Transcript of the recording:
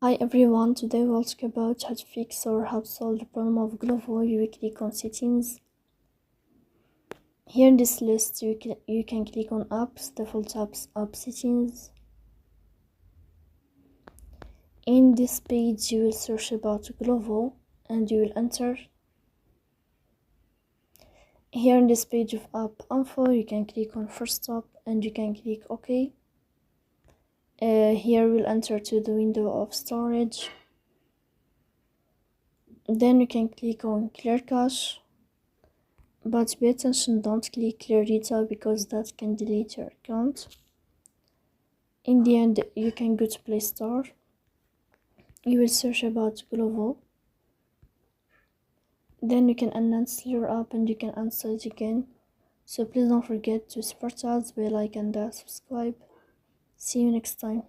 Hi everyone, today we'll talk about how to fix or how to solve the problem of Glovo. You will click on settings. Here in this list you can click on apps, default apps, app settings. In this page you will search about Glovo and you will enter. Here in this page of app info you can click on first stop and you can click OK. Here we'll enter to the window of storage. Then you can click on clear cache, but pay attention, don't click clear data because that can delete your account. In the end you can go to Play Store. You will search about Glovo. Then you can uninstall your app and you can install it again. So please don't forget to support us by like and subscribe. See you next time.